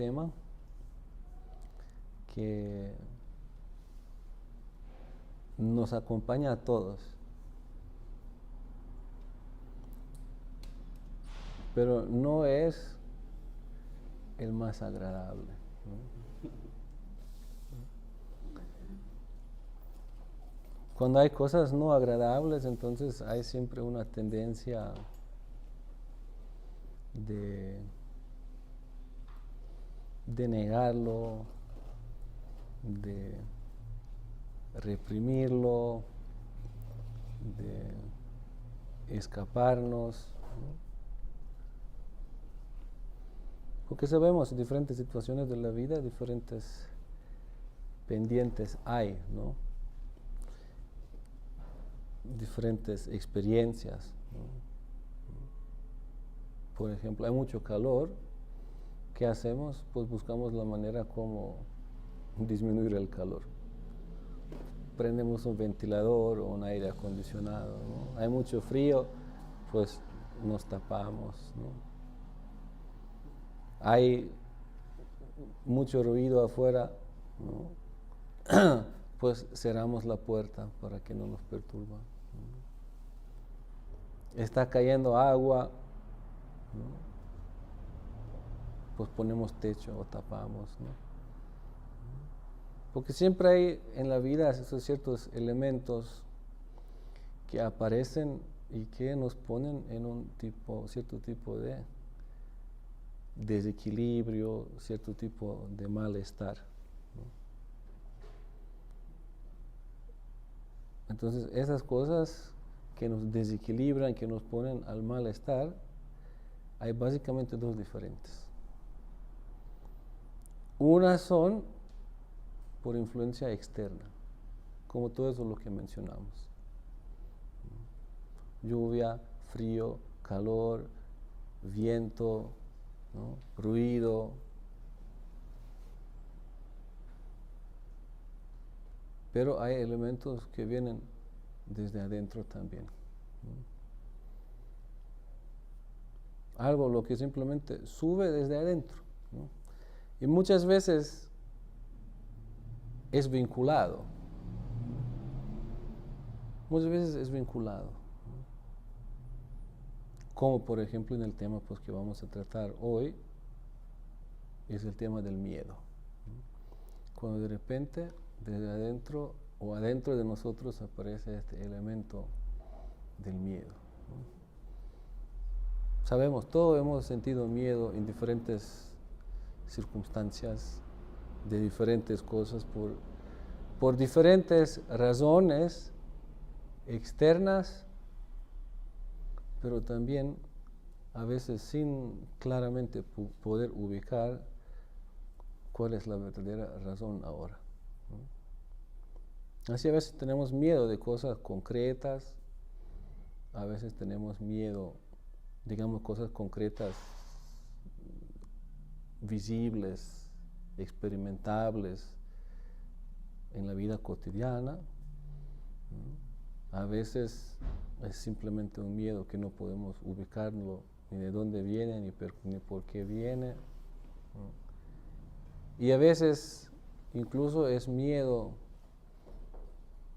tema que nos acompaña a todos, pero no es el más agradable, ¿no? Cuando hay cosas no agradables, entonces hay siempre una tendencia de negarlo, de reprimirlo, de escaparnos, ¿no? Porque sabemos en diferentes situaciones de la vida, diferentes pendientes hay, ¿no? Diferentes experiencias, ¿no? Por ejemplo, hay mucho calor. ¿Qué hacemos? Pues buscamos la manera como disminuir el calor. Prendemos un ventilador o un aire acondicionado, ¿no? Hay mucho frío, pues nos tapamos, ¿no? Hay mucho ruido afuera, ¿no? Pues cerramos la puerta para que no nos perturba, ¿no? Está cayendo agua, ¿no? Pues ponemos techo o tapamos, ¿no? Porque siempre hay en la vida esos ciertos elementos que aparecen y que nos ponen en un cierto tipo de desequilibrio, cierto tipo de malestar, ¿no? Entonces esas cosas que nos desequilibran, que nos ponen al malestar, hay básicamente dos diferentes. Unas son por influencia externa, como todo eso lo que mencionamos. Lluvia, frío, calor, viento, ¿no? Ruido. Pero hay elementos que vienen desde adentro también, ¿no? Algo lo que simplemente sube desde adentro, ¿no? Y muchas veces es vinculado. Muchas veces es vinculado, ¿no? Como por ejemplo en el tema pues, que vamos a tratar hoy, es el tema del miedo, ¿no? Cuando de repente desde adentro o adentro de nosotros aparece este elemento del miedo, ¿no? Sabemos, todos hemos sentido miedo en diferentes circunstancias, de diferentes cosas, por diferentes razones externas, pero también a veces sin claramente poder ubicar cuál es la verdadera razón ahora, ¿no? Así a veces tenemos miedo de cosas concretas, a veces tenemos miedo, digamos, cosas concretas, visibles, experimentables en la vida cotidiana, ¿no? A veces es simplemente un miedo que no podemos ubicarlo ni de dónde viene ni por qué viene, ¿no? Y a veces incluso es miedo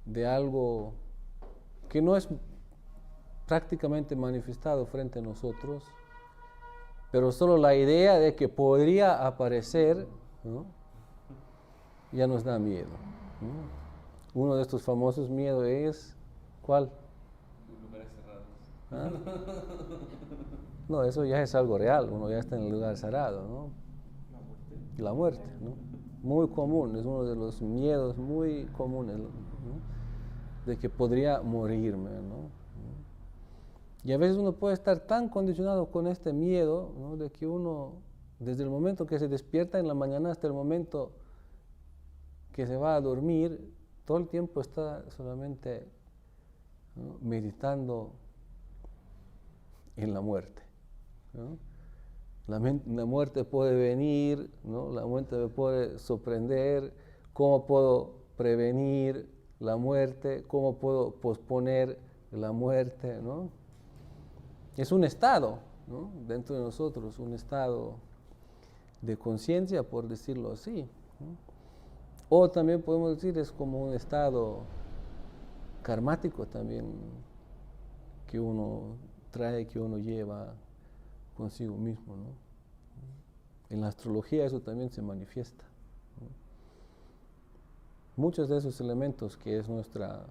de algo que no es prácticamente manifestado frente a nosotros, pero solo la idea de que podría aparecer, ¿no? Ya nos da miedo, ¿no? Uno de estos famosos miedos es, ¿cuál? Lugares cerrados. ¿Ah? No, eso ya es algo real, uno ya está en el lugar cerrado, ¿no? La muerte. La muerte, ¿no? Muy común, es uno de los miedos muy comunes, ¿no? De que podría morirme, ¿no? Y a veces uno puede estar tan condicionado con este miedo, ¿no? De que uno, desde el momento que se despierta en la mañana hasta el momento que se va a dormir, todo el tiempo está solamente, ¿no? Meditando en la muerte, ¿no? La muerte puede venir, ¿no? La muerte me puede sorprender. ¿Cómo puedo prevenir la muerte? ¿Cómo puedo posponer la muerte, ¿no? Es un estado, ¿no? Dentro de nosotros, un estado de conciencia, por decirlo así, ¿no? O también podemos decir es como un estado karmático también que uno trae, que uno lleva consigo mismo, ¿no? En la astrología eso también se manifiesta, ¿no? Muchos de esos elementos que es nuestra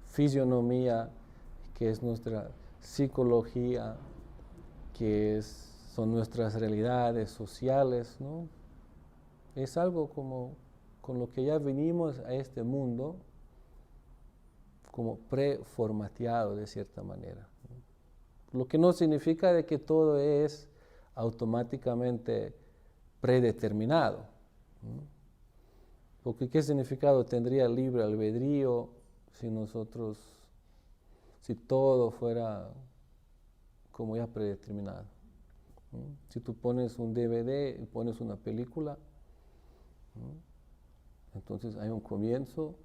fisionomía, que es nuestra psicología, son nuestras realidades sociales, ¿no? Es algo como con lo que ya venimos a este mundo como preformateado de cierta manera, ¿no? Lo que no significa de que todo es automáticamente predeterminado, ¿no? Porque ¿qué significado tendría el libre albedrío si todo fuera como ya predeterminado, ¿no? Si tú pones un DVD y pones una película, ¿no? Entonces hay un comienzo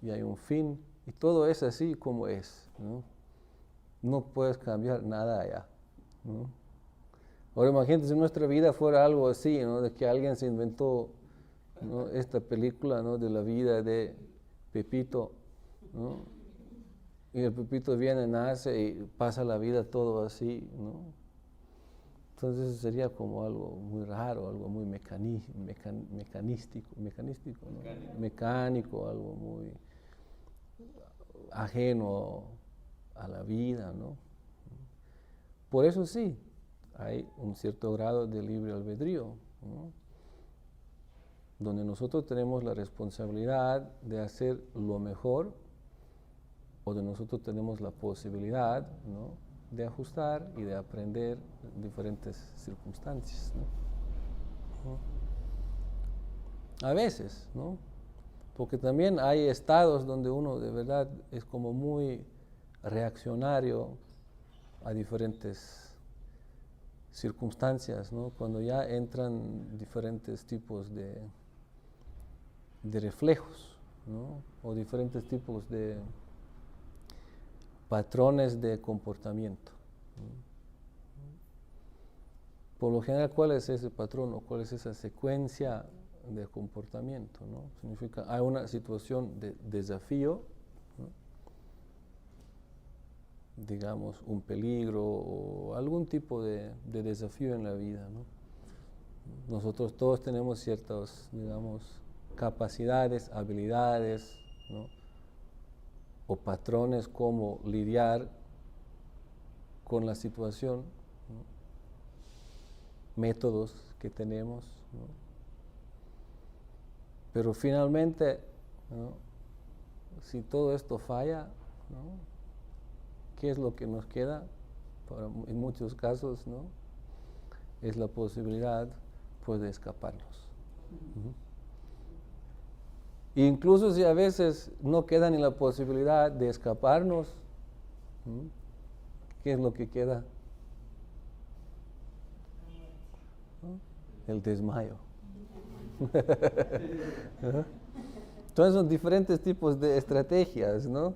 y hay un fin, y todo es así como es, ¿no? No puedes cambiar nada allá, ¿no? Ahora imagínate si nuestra vida fuera algo así, ¿no? De que alguien se inventó, ¿no?, esta película, ¿no?, de la vida de Pepito, ¿no? Y el Pepito viene, nace y pasa la vida todo así, ¿no? Entonces sería como algo muy raro, algo muy mecanístico, ¿no? Mecánico, algo muy ajeno a la vida, ¿no? Por eso sí, hay un cierto grado de libre albedrío, ¿no?, donde nosotros tenemos la responsabilidad de hacer lo mejor, o de nosotros tenemos la posibilidad, ¿no?, de ajustar y de aprender diferentes circunstancias, ¿no? A veces, ¿no? Porque también hay estados donde uno de verdad es como muy reaccionario a diferentes circunstancias, ¿no? Cuando ya entran diferentes tipos de reflejos, ¿no?, o diferentes tipos de patrones de comportamiento, ¿no? Por lo general, ¿cuál es ese patrón o cuál es esa secuencia de comportamiento, ¿no? Significa, hay una situación de desafío, ¿no?, digamos, un peligro o algún tipo de desafío en la vida, ¿no? Nosotros todos tenemos ciertas, digamos, capacidades, habilidades, ¿no?, o patrones como lidiar con la situación, ¿no?, métodos que tenemos, ¿no? Pero finalmente, ¿no?, si todo esto falla, ¿no?, ¿qué es lo que nos queda? En muchos casos, ¿no?, es la posibilidad, pues, de escaparnos. Uh-huh. Incluso si a veces no queda ni la posibilidad de escaparnos, ¿no?, ¿qué es lo que queda? ¿No? El desmayo. ¿No? Entonces son diferentes tipos de estrategias, ¿no?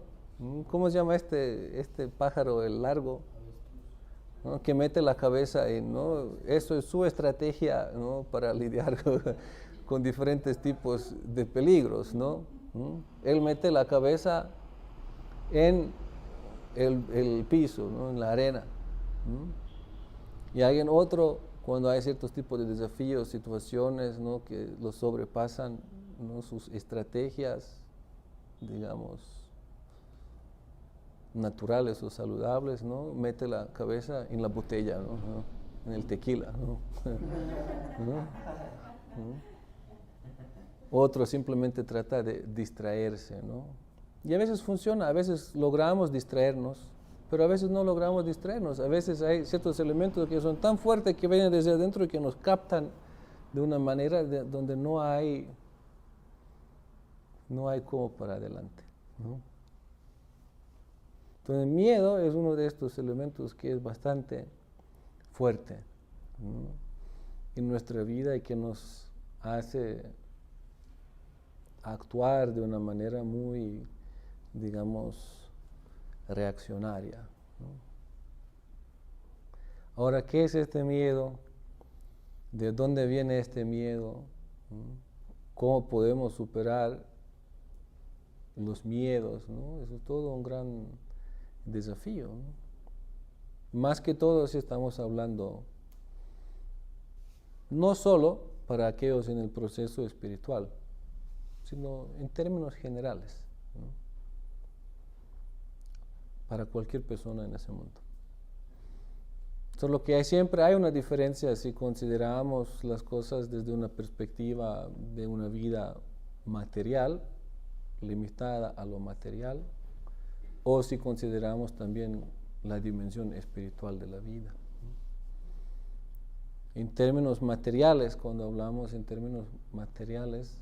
¿Cómo se llama este pájaro, el largo, ¿no?, que mete la cabeza en, ¿no? Eso es su estrategia, ¿no?, para lidiar con diferentes tipos de peligros, ¿no? Él mete la cabeza en el piso, ¿no?, en la arena, ¿no? Y alguien otro, cuando hay ciertos tipos de desafíos, situaciones, ¿no?, que los sobrepasan, ¿no?, sus estrategias, digamos, naturales o saludables, ¿no?, mete la cabeza en la botella, ¿no?, en el tequila, ¿no? ¿No? Otro simplemente trata de distraerse, ¿no? Y a veces funciona, a veces logramos distraernos, pero a veces no logramos distraernos. A veces hay ciertos elementos que son tan fuertes que vienen desde adentro y que nos captan de una manera donde no hay como para adelante, ¿no? Entonces el miedo es uno de estos elementos que es bastante fuerte, ¿no?, en nuestra vida y que nos hace actuar de una manera muy, digamos, reaccionaria, ¿no? Ahora, ¿qué es este miedo? ¿De dónde viene este miedo? ¿Cómo podemos superar los miedos? ¿No? Eso es todo un gran desafío, ¿no? Más que todo si estamos hablando no solo para aquellos en el proceso espiritual, sino en términos generales, ¿no? Para cualquier persona en ese mundo. Solo que siempre hay una diferencia si consideramos las cosas desde una perspectiva de una vida material, limitada a lo material, o si consideramos también la dimensión espiritual de la vida. En términos materiales, cuando hablamos en términos materiales,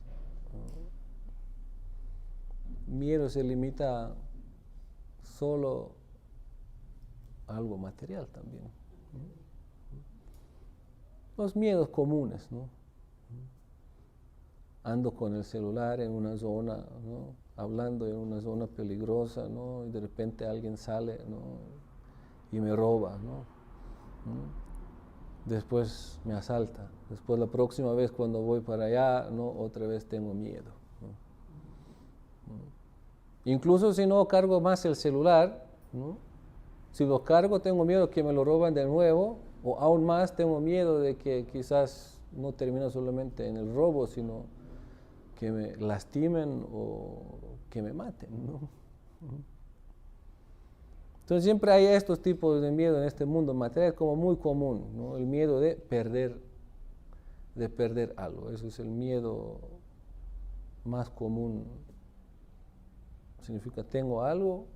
miedo se limita solo a algo material también. Los miedos comunes, ¿no? Ando con el celular en una zona, ¿no? Hablando en una zona peligrosa, ¿no? Y de repente alguien sale, ¿no? Y me roba, ¿no? Después me asalta. Después la próxima vez cuando voy para allá, ¿no? Otra vez tengo miedo, ¿no? Incluso si no cargo más el celular, ¿no? Si lo cargo tengo miedo que me lo roban de nuevo, o aún más tengo miedo de que quizás no termine solamente en el robo, sino que me lastimen o que me maten, ¿no? Entonces siempre hay estos tipos de miedo en este mundo material como muy común, ¿no? El miedo de perder algo. Eso es el miedo más común. Significa tengo algo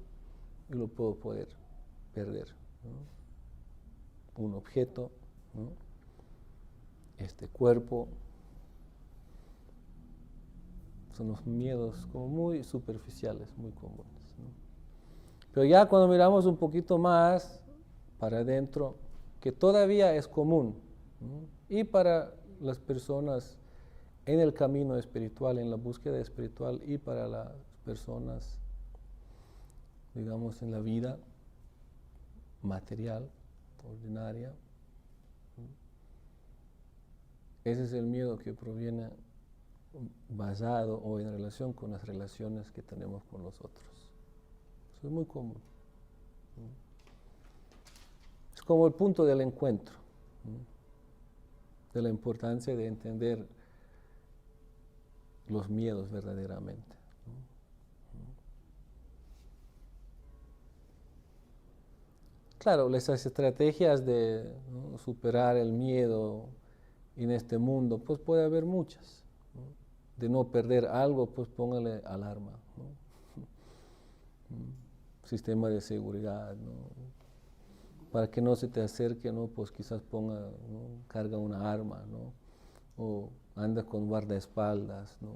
y lo puedo poder perder, ¿no? Un objeto, ¿no? Este cuerpo. Son los miedos como muy superficiales, muy comunes, ¿no? Pero ya cuando miramos un poquito más para adentro, que todavía es común, ¿no? Y para las personas en el camino espiritual, en la búsqueda espiritual, y para las personas, digamos, en la vida material, ordinaria, ¿no? Ese es el miedo que proviene basado o en relación con las relaciones que tenemos con los otros. Eso es muy común, ¿no? Es como el punto del encuentro, ¿no? De la importancia de entender los miedos verdaderamente, ¿no? Claro, esas estrategias de, ¿no?, superar el miedo en este mundo, pues puede haber muchas, ¿no? De no perder algo, pues póngale alarma, ¿no? Sistema de seguridad, ¿no? Para que no se te acerque, ¿no? Pues quizás ponga, ¿no?, carga una arma, ¿no? O anda con guardaespaldas, ¿no?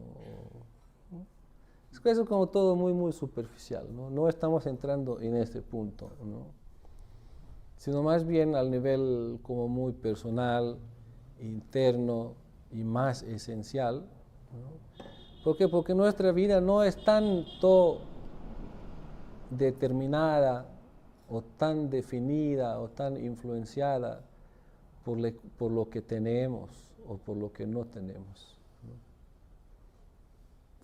Es que eso es como todo muy, muy superficial, ¿no? No estamos entrando en ese punto, ¿no? Sino más bien al nivel como muy personal, interno y más esencial, ¿no? ¿Por qué? Porque nuestra vida no es tanto determinada o tan definida o tan influenciada por lo que tenemos o por lo que no tenemos, ¿no?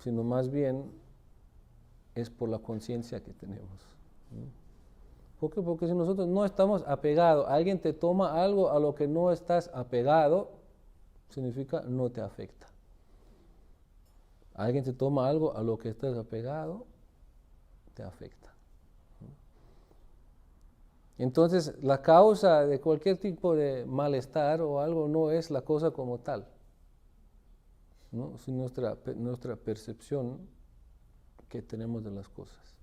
Sino más bien es por la conciencia que tenemos, ¿no? ¿Por qué? Porque si nosotros no estamos apegados, alguien te toma algo a lo que no estás apegado, significa no te afecta. Alguien te toma algo a lo que estás apegado, te afecta. Entonces, la causa de cualquier tipo de malestar o algo no es la cosa como tal, ¿no? Sino nuestra percepción que tenemos de las cosas.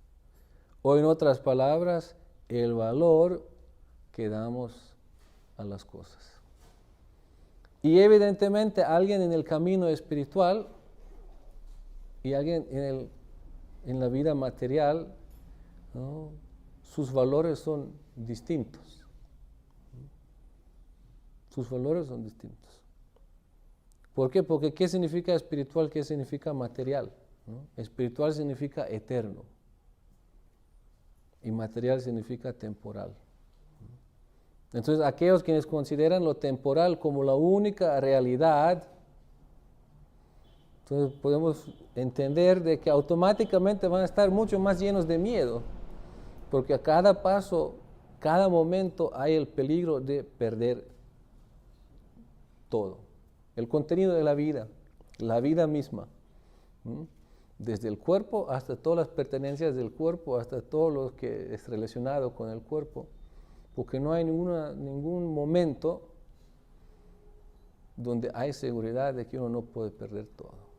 O en otras palabras, el valor que damos a las cosas. Y evidentemente alguien en el camino espiritual y alguien en la vida material, ¿no?, sus valores son distintos. Sus valores son distintos. ¿Por qué? Porque ¿qué significa espiritual? ¿Qué significa material? ¿No? Espiritual significa eterno y material significa temporal. Entonces, aquellos quienes consideran lo temporal como la única realidad, entonces podemos entender de que automáticamente van a estar mucho más llenos de miedo, porque a cada paso, cada momento hay el peligro de perder todo, el contenido de la vida misma, ¿m? Desde el cuerpo hasta todas las pertenencias del cuerpo, hasta todo lo que es relacionado con el cuerpo, porque no hay ningún momento donde hay seguridad de que uno no puede perder todo.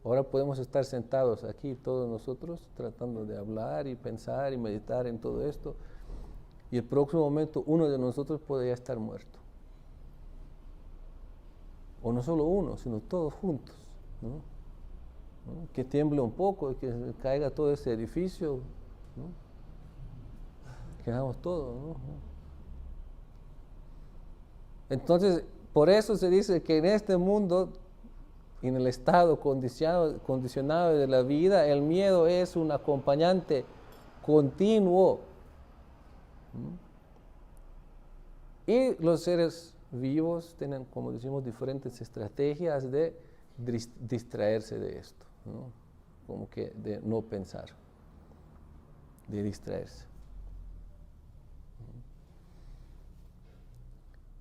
Ahora podemos estar sentados aquí todos nosotros tratando de hablar y pensar y meditar en todo esto, y el próximo momento uno de nosotros puede ya estar muerto. O no solo uno, sino todos juntos, ¿no? Que tiemble un poco, que caiga todo ese edificio, ¿no? Quedamos todos, ¿no? Entonces, por eso se dice que en este mundo, en el estado condicionado de la vida, el miedo es un acompañante continuo. Y los seres vivos tienen, como decimos, diferentes estrategias de distraerse de esto, ¿no? Como que de no pensar, de distraerse.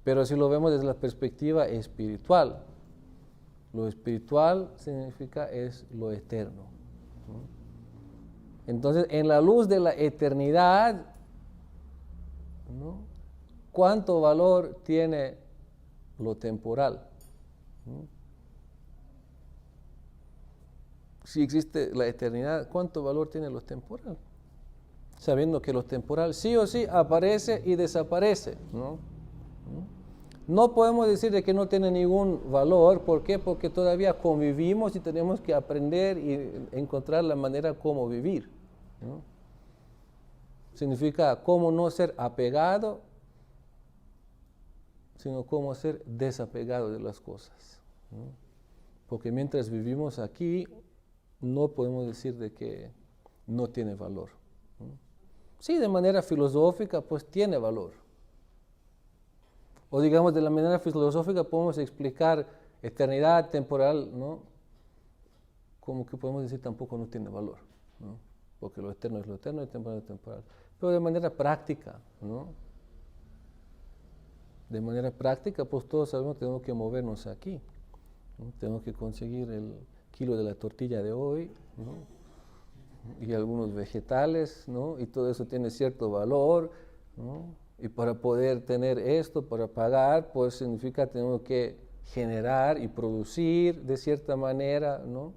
Pero si lo vemos desde la perspectiva espiritual, lo espiritual significa es lo eterno, ¿no? Entonces, en la luz de la eternidad, ¿no? ¿Cuánto valor tiene lo temporal? ¿No? Si existe la eternidad, ¿cuánto valor tiene lo temporal? Sabiendo que lo temporal sí o sí aparece y desaparece, ¿no? No podemos decir de que no tiene ningún valor. ¿Por qué? Porque todavía convivimos y tenemos que aprender y encontrar la manera como vivir, ¿no? Significa cómo no ser apegado, sino cómo ser desapegado de las cosas, ¿no? Porque mientras vivimos aquí, no podemos decir de que no tiene valor, ¿no? Sí, de manera filosófica, pues tiene valor. O digamos, de la manera filosófica podemos explicar eternidad, temporal, ¿no? Como que podemos decir tampoco no tiene valor, ¿no? Porque lo eterno es lo eterno y lo temporal es lo temporal. Pero de manera práctica, ¿no? De manera práctica, pues todos sabemos que tenemos que movernos aquí, ¿no? Tenemos que conseguir el kilo de la tortilla de hoy, ¿no? Y algunos vegetales, ¿no? Y todo eso tiene cierto valor, ¿no? Y para poder tener esto, para pagar, pues significa que tenemos que generar y producir de cierta manera, ¿no?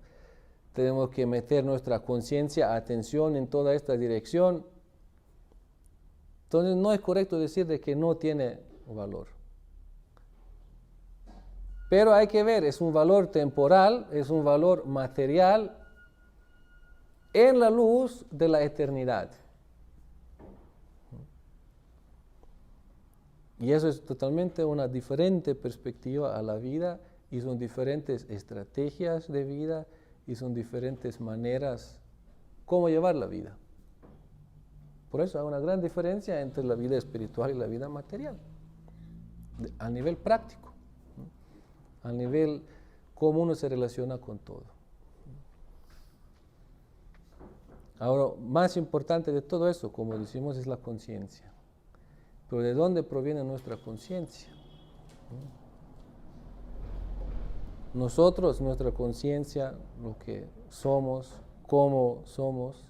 Tenemos que meter nuestra conciencia, atención en toda esta dirección. Entonces no es correcto decir de que no tiene valor. Pero hay que ver, es un valor temporal, es un valor material en la luz de la eternidad. Y eso es totalmente una diferente perspectiva a la vida, y son diferentes estrategias de vida, y son diferentes maneras cómo llevar la vida. Por eso hay una gran diferencia entre la vida espiritual y la vida material, a nivel práctico, ¿no? A nivel cómo uno se relaciona con todo. Ahora, más importante de todo eso, como decimos, es la conciencia. Pero ¿de dónde proviene nuestra conciencia? Nosotros, nuestra conciencia, lo que somos, cómo somos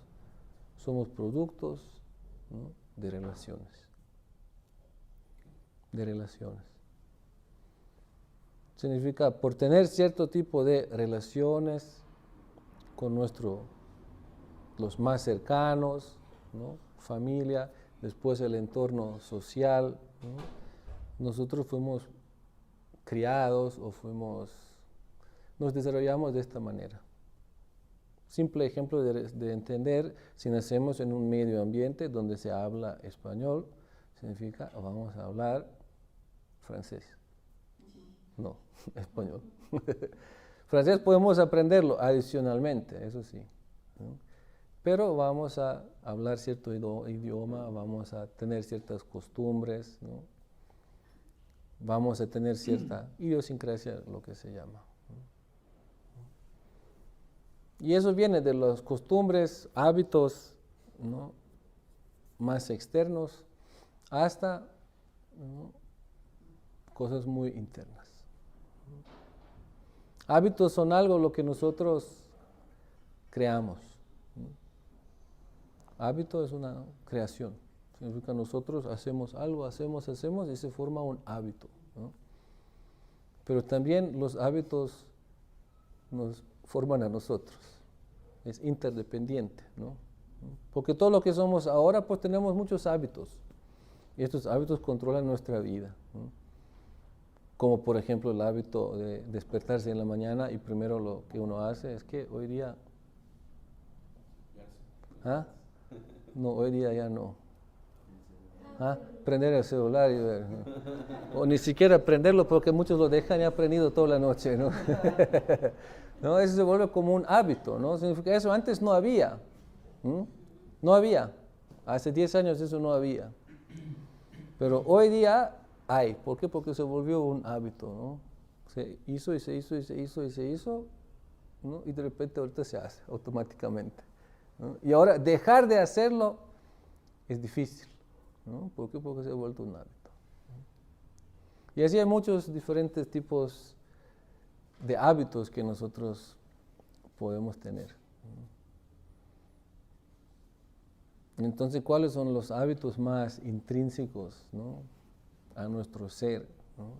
productos, ¿no? De relaciones. De relaciones. Significa, por tener cierto tipo de relaciones con los más cercanos, ¿no? Familia, después el entorno social, ¿no? Nosotros fuimos criados o nos desarrollamos de esta manera. Simple ejemplo de entender, si nacemos en un medio ambiente donde se habla español, significa vamos a hablar francés. No, español. Francés podemos aprenderlo adicionalmente, eso sí, ¿no? Pero vamos a hablar cierto idioma, vamos a tener ciertas costumbres, ¿no? vamos a tener cierta idiosincrasia, lo que se llama. Y eso viene de las costumbres, hábitos, ¿no?, más externos, hasta, ¿no?, cosas muy internas. Hábitos son algo lo que nosotros creamos. Hábito es una creación. Significa nosotros hacemos algo, hacemos y se forma un hábito, ¿no? Pero también los hábitos nos forman a nosotros. Es interdependiente, ¿no? Porque todo lo que somos ahora, pues tenemos muchos hábitos. Y estos hábitos controlan nuestra vida, ¿no? Como por ejemplo el hábito de despertarse en la mañana y primero lo que uno hace es que hoy día... ¿Ah? No, hoy día ya no. ¿Ah? Prender el celular y ver, ¿no? O ni siquiera prenderlo porque muchos lo dejan ya prendido toda la noche, ¿no? ¿No? Eso se vuelve como un hábito, ¿no? Significa eso antes no había. No había. Hace 10 años eso no había. Pero hoy día hay. ¿Por qué? Porque se volvió un hábito, ¿no? Se hizo y se hizo y se hizo y se hizo, ¿no? Y de repente ahorita se hace automáticamente, ¿no? Y ahora dejar de hacerlo es difícil, ¿no? ¿Por qué? Porque se ha vuelto un hábito. Y así hay muchos diferentes tipos de hábitos que nosotros podemos tener. Entonces, ¿cuáles son los hábitos más intrínsecos, ¿no?, a nuestro ser, ¿no?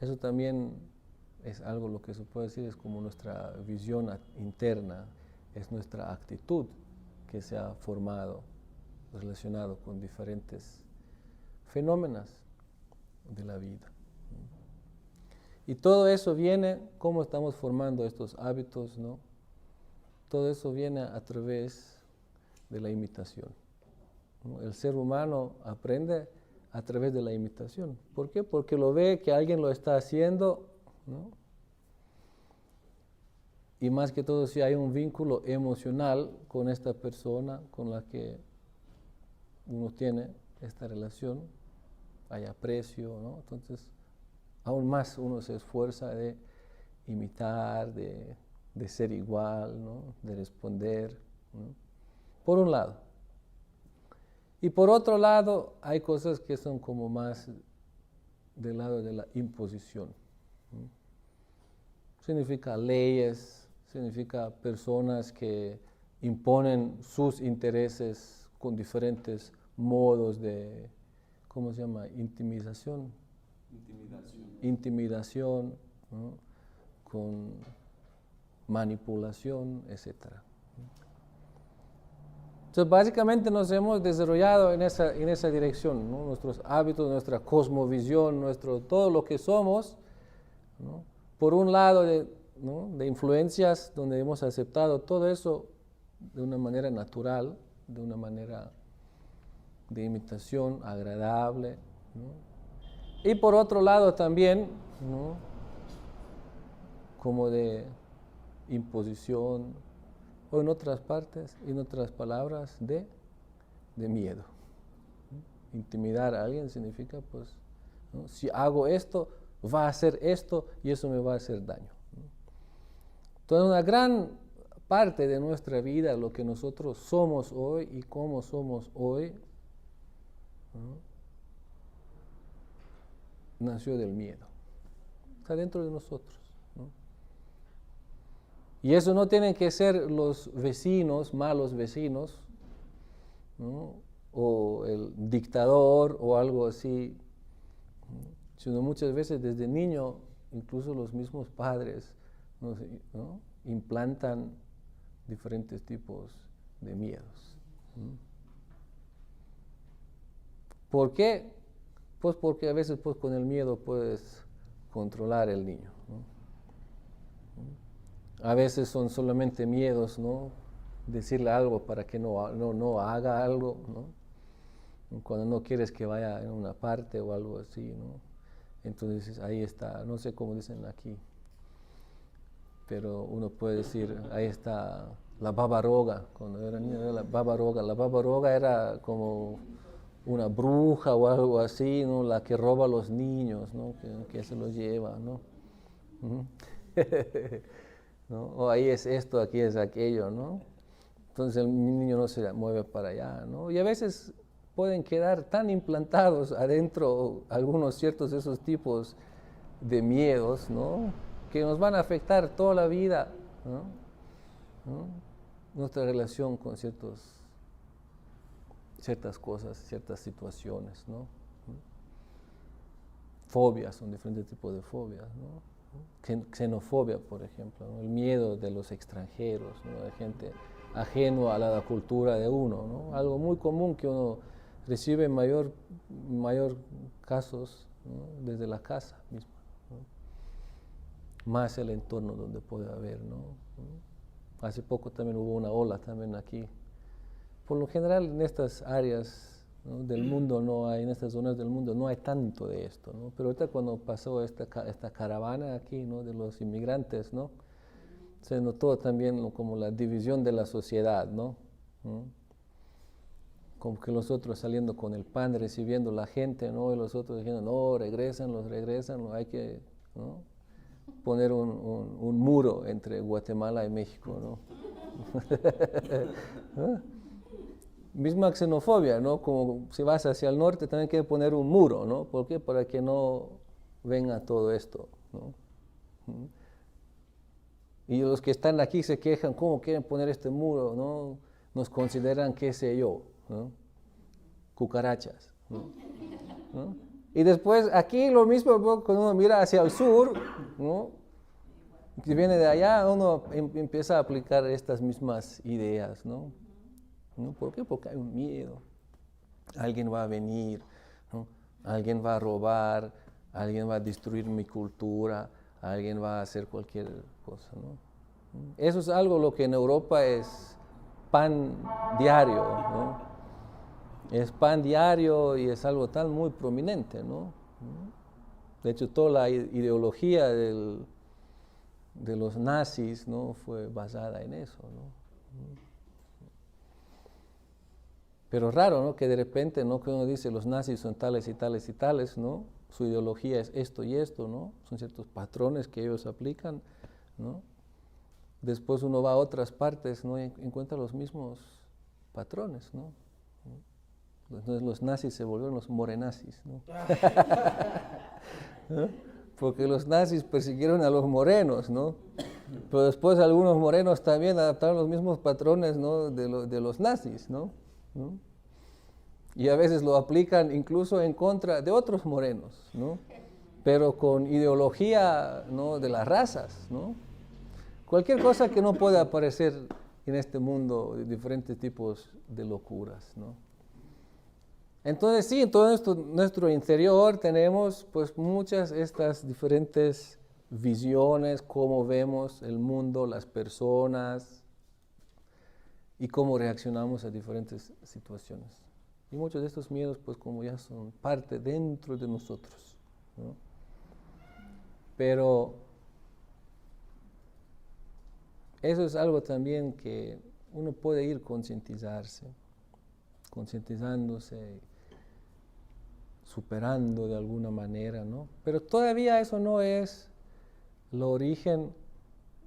Eso también es algo lo que se puede decir es como nuestra visión interna, es nuestra actitud que se ha formado relacionado con diferentes fenómenos de la vida. Y todo eso viene, ¿cómo estamos formando estos hábitos, no? Todo eso viene a través de la imitación, ¿no? El ser humano aprende a través de la imitación. ¿Por qué? Porque lo ve que alguien lo está haciendo, ¿no? Y más que todo si hay un vínculo emocional con esta persona con la que uno tiene esta relación, hay aprecio, ¿no? Entonces, aún más uno se esfuerza de imitar, de ser igual, ¿no?, de responder, ¿no?, por un lado. Y por otro lado, hay cosas que son como más del lado de la imposición, ¿no? Significa leyes, significa personas que imponen sus intereses con diferentes modos de, ¿cómo se llama? Intimidación, ¿no?, con manipulación, etcétera. Entonces, básicamente nos hemos desarrollado en esa dirección, ¿no? Nuestros hábitos, nuestra cosmovisión, todo lo que somos, ¿no?, por un lado ¿no?, de influencias donde hemos aceptado todo eso de una manera natural, de una manera de imitación agradable, ¿no? Y por otro lado también, ¿no?, como de imposición, o en otras partes, en otras palabras, de miedo. Intimidar a alguien significa, pues, ¿no?, si hago esto, va a hacer esto y eso me va a hacer daño, ¿no? Entonces, una gran parte de nuestra vida, lo que nosotros somos hoy y cómo somos hoy, ¿no?, nació del miedo. Está dentro de nosotros, ¿no? Y eso no tienen que ser los vecinos, malos vecinos, ¿no?, o el dictador o algo así, ¿no?, sino muchas veces desde niño, incluso los mismos padres, ¿no?, implantan diferentes tipos de miedos, ¿no? ¿Por qué? Pues porque a veces, pues, con el miedo puedes controlar el niño, ¿no? A veces son solamente miedos, ¿no?, decirle algo para que no haga algo, ¿no? Cuando no quieres que vaya en una parte o algo así, ¿no? Entonces ahí está, no sé cómo dicen aquí, pero uno puede decir, ahí está la baba roga. Cuando era niño era la baba roga. La baba roga era como una bruja o algo así, ¿no? La que roba a los niños, ¿no? Que se los lleva, ¿no? Ujú. ¿No? O ahí es esto, aquí es aquello, ¿no? Entonces el niño no se mueve para allá, ¿no? Y a veces pueden quedar tan implantados adentro algunos ciertos de esos tipos de miedos, ¿no? Que nos van a afectar toda la vida, ¿no? ¿No? Nuestra relación con ciertas cosas, ciertas situaciones, ¿no? Fobias, son diferentes tipos de fobias, ¿no? Xenofobia, por ejemplo, ¿no? El miedo de los extranjeros, ¿no? De gente ajeno a la cultura de uno, ¿no? Algo muy común que uno recibe en mayor casos, ¿no? Desde la casa misma, ¿no? Más el entorno donde puede haber, ¿no? Hace poco también hubo una ola también aquí. Por lo general en estas áreas, ¿no? Del mundo no hay, en estas zonas del mundo no hay tanto de esto, ¿no? Pero ahorita cuando pasó esta caravana aquí, ¿no? De los inmigrantes, ¿no? Se notó también como la división de la sociedad, ¿no? ¿no? Como que los otros saliendo con el pan, recibiendo la gente, ¿no? Y los otros diciendo, no, regresan, hay que, ¿no? Poner un muro entre Guatemala y México, ¿no? ¿no? Misma xenofobia, ¿no? Como si vas hacia el norte también hay que poner un muro, ¿no? ¿Por qué? Para que no venga todo esto, ¿no? Y los que están aquí se quejan, ¿cómo quieren poner este muro, no? Nos consideran, qué sé yo, ¿no? Cucarachas, ¿no? ¿no? Y después aquí lo mismo cuando uno mira hacia el sur, ¿no? Que viene de allá, uno empieza a aplicar estas mismas ideas, ¿no? ¿No? ¿Por qué? Porque hay un miedo. Alguien va a venir, ¿no? Alguien va a robar, alguien va a destruir mi cultura, alguien va a hacer cualquier cosa, ¿no? Eso es algo lo que en Europa es pan diario, ¿no? Es pan diario y es algo tan muy prominente, ¿no? De hecho, toda la ideología de los nazis, ¿no? Fue basada en eso, ¿no? Pero raro, ¿no? Que de repente, ¿no? Que uno dice los nazis son tales y tales y tales, ¿no? Su ideología es esto y esto, ¿no? Son ciertos patrones que ellos aplican, ¿no? Después uno va a otras partes, ¿no? Y encuentra los mismos patrones, ¿no? Entonces los nazis se volvieron los morenazis, ¿no? ¿no? Porque los nazis persiguieron a los morenos, ¿no? Pero después algunos morenos también adaptaron los mismos patrones, ¿no? de los nazis, ¿no? ¿no? Y a veces lo aplican incluso en contra de otros morenos, ¿no? Pero con ideología, ¿no? De las razas, ¿no? Cualquier cosa que no pueda aparecer en este mundo de diferentes tipos de locuras, ¿no? Entonces sí, en todo nuestro interior tenemos pues muchas estas diferentes visiones, cómo vemos el mundo, las personas, y cómo reaccionamos a diferentes situaciones. Y muchos de estos miedos, pues como ya son parte dentro de nosotros, ¿no? Pero eso es algo también que uno puede ir concientizándose, superando de alguna manera, ¿no? Pero todavía eso no es el origen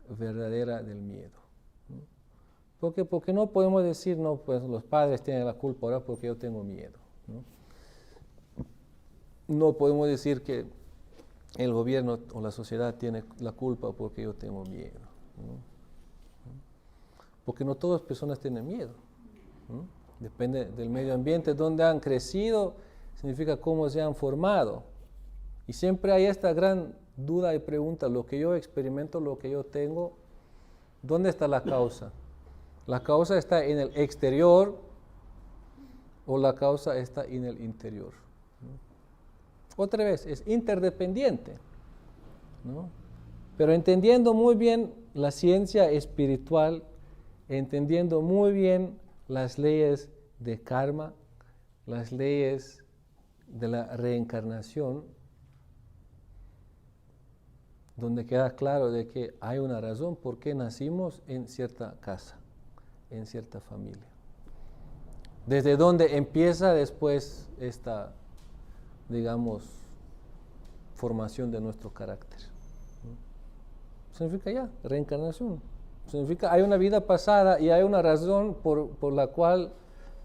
verdadera del miedo. Porque no podemos decir, no, pues los padres tienen la culpa ahora porque yo tengo miedo, ¿no? No podemos decir que el gobierno o la sociedad tiene la culpa porque yo tengo miedo, ¿no? Porque no todas las personas tienen miedo, ¿no? Depende del medio ambiente donde han crecido, significa cómo se han formado. Y siempre hay esta gran duda y pregunta, lo que yo experimento, lo que yo tengo, ¿dónde está la causa? ¿La causa está en el exterior o la causa está en el interior? ¿no? Otra vez, es interdependiente, ¿no? Pero entendiendo muy bien la ciencia espiritual, entendiendo muy bien las leyes de karma, las leyes de la reencarnación, donde queda claro de que hay una razón por qué nacimos en cierta casa, en cierta familia. Desde donde empieza después esta, digamos, formación de nuestro carácter. Significa ya, reencarnación. Significa hay una vida pasada y hay una razón por la cual,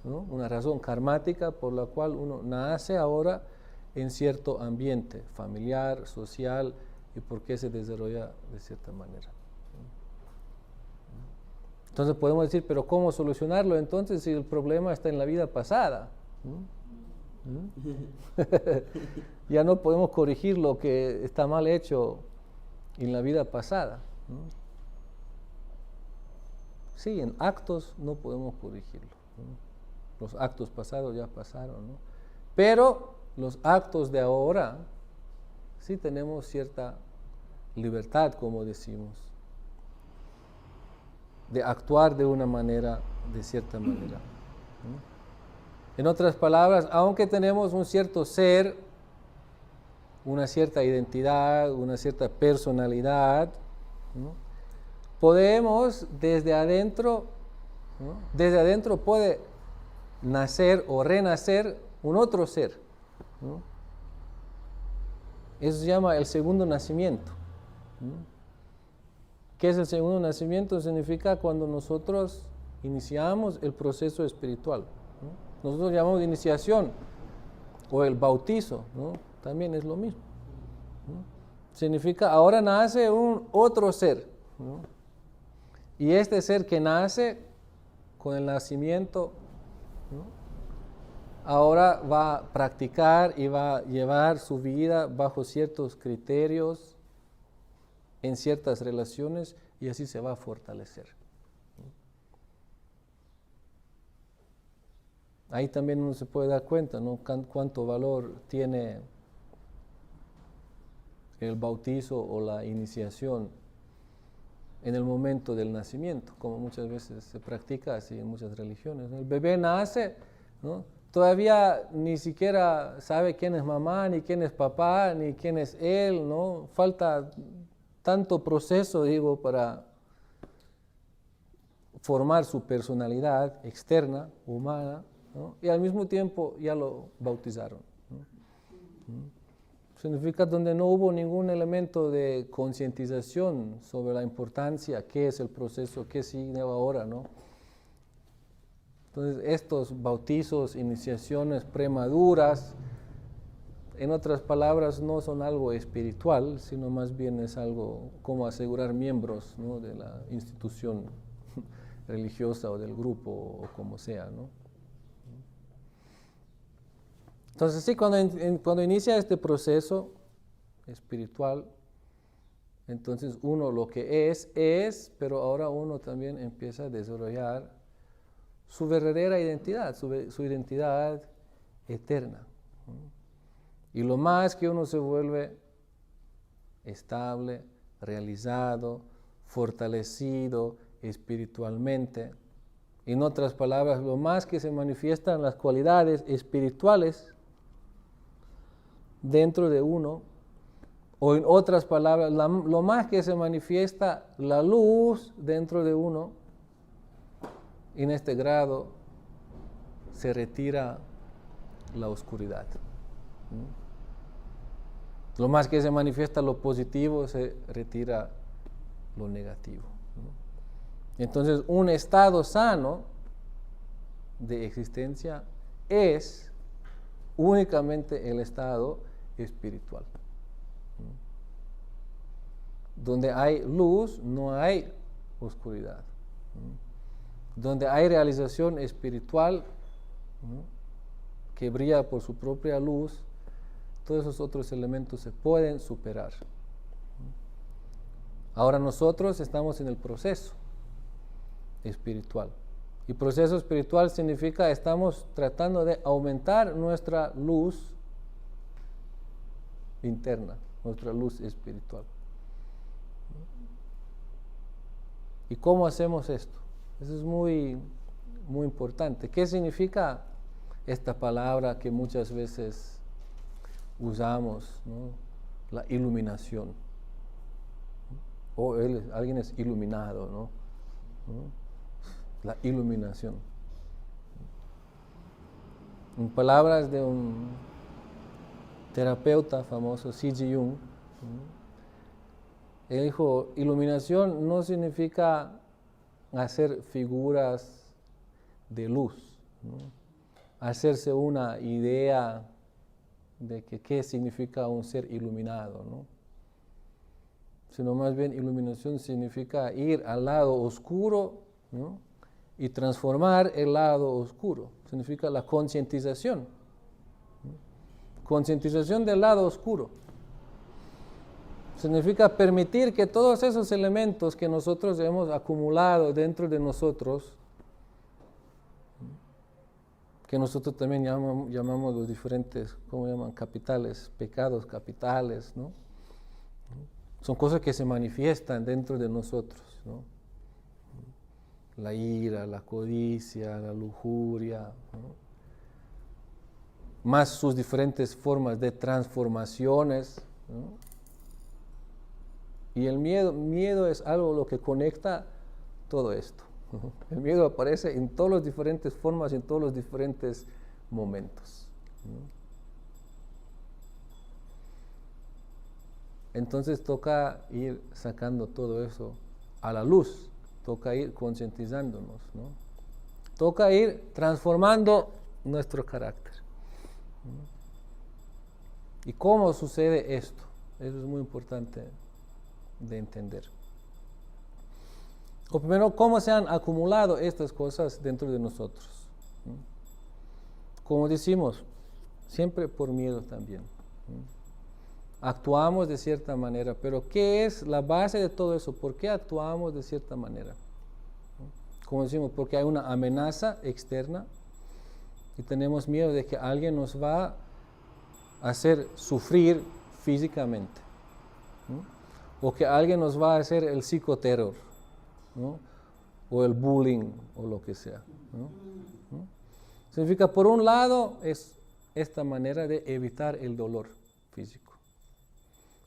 ¿no? Una razón karmática por la cual uno nace ahora en cierto ambiente familiar, social, y por qué se desarrolla de cierta manera. Entonces podemos decir, pero ¿cómo solucionarlo entonces si el problema está en la vida pasada? Ya no podemos corregir lo que está mal hecho en la vida pasada. Sí, en actos no podemos corregirlo. Los actos pasados ya pasaron, ¿no? Pero los actos de ahora sí tenemos cierta libertad, como decimos, de actuar de una manera, de cierta manera. En otras palabras, aunque tenemos un cierto ser, una cierta identidad, una cierta personalidad, ¿no? Podemos desde adentro, ¿no? Desde adentro puede nacer o renacer un otro ser, ¿no? Eso se llama el segundo nacimiento. ¿Qué es el segundo nacimiento? Significa cuando nosotros iniciamos el proceso espiritual, ¿no? Nosotros llamamos de iniciación o el bautizo, ¿no? También es lo mismo, ¿no? Significa ahora nace un otro ser, ¿no? Y este ser que nace con el nacimiento, ¿no? Ahora va a practicar y va a llevar su vida bajo ciertos criterios, en ciertas relaciones, y así se va a fortalecer. Ahí también uno se puede dar cuenta, ¿no? Cuánto valor tiene el bautizo o la iniciación en el momento del nacimiento, como muchas veces se practica así en muchas religiones, ¿no? El bebé nace, ¿no? Todavía ni siquiera sabe quién es mamá, ni quién es papá, ni quién es él, ¿no? Falta tanto proceso, digo, para formar su personalidad externa, humana, ¿no? Y al mismo tiempo ya lo bautizaron, ¿no? Significa donde no hubo ningún elemento de concientización sobre la importancia, qué es el proceso, qué sigue ahora, ¿no? Entonces, estos bautizos, iniciaciones premaduras, en otras palabras, no son algo espiritual, sino más bien es algo como asegurar miembros, ¿no? De la institución religiosa o del grupo o como sea, ¿no? Entonces, sí, cuando inicia este proceso espiritual, entonces uno lo que es, pero ahora uno también empieza a desarrollar su verdadera identidad, su identidad eterna, ¿no? Y lo más que uno se vuelve estable, realizado, fortalecido espiritualmente, en otras palabras, lo más que se manifiestan las cualidades espirituales dentro de uno, o en otras palabras, lo más que se manifiesta la luz dentro de uno, en este grado se retira la oscuridad. Lo más que se manifiesta lo positivo, se retira lo negativo. Entonces, un estado sano de existencia es únicamente el estado espiritual. Donde hay luz, no hay oscuridad. Donde hay realización espiritual, ¿no? Que brilla por su propia luz, todos esos otros elementos se pueden superar. Ahora nosotros estamos en el proceso espiritual. Y proceso espiritual significa estamos tratando de aumentar nuestra luz interna, nuestra luz espiritual. ¿Y cómo hacemos esto? Eso es muy, muy importante. ¿Qué significa esta palabra que muchas veces usamos, ¿no? La iluminación? O alguien es iluminado, ¿no? La iluminación. En palabras de un terapeuta famoso, C.G. Jung, él dijo, iluminación no significa hacer figuras de luz, ¿no? Hacerse una idea de qué significa un ser iluminado, ¿no? Sino más bien iluminación significa ir al lado oscuro, ¿no? Y transformar el lado oscuro. Significa la concientización, ¿no? Concientización del lado oscuro. Significa permitir que todos esos elementos que nosotros hemos acumulado dentro de nosotros, que nosotros también llamamos los diferentes, ¿cómo llaman? Capitales, pecados capitales, ¿no? Son cosas que se manifiestan dentro de nosotros, ¿no? La ira, la codicia, la lujuria, ¿no? Más sus diferentes formas de transformaciones, ¿no? Y el miedo es algo lo que conecta todo esto. El miedo aparece en todas las diferentes formas, en todos los diferentes momentos, ¿no? Entonces toca ir sacando todo eso a la luz, toca ir concientizándonos, ¿no? Toca ir transformando nuestro carácter, ¿no? ¿Y cómo sucede esto? Eso es muy importante de entender. O primero, ¿cómo se han acumulado estas cosas dentro de nosotros? ¿No? Como decimos, siempre por miedo también, ¿no? Actuamos de cierta manera, pero ¿qué es la base de todo eso? ¿Por qué actuamos de cierta manera? ¿No? Como decimos, porque hay una amenaza externa y tenemos miedo de que alguien nos va a hacer sufrir físicamente, ¿no? O que alguien nos va a hacer el psicoterror, ¿no? O el bullying, o lo que sea, ¿no? ¿No? Significa, por un lado, es esta manera de evitar el dolor físico.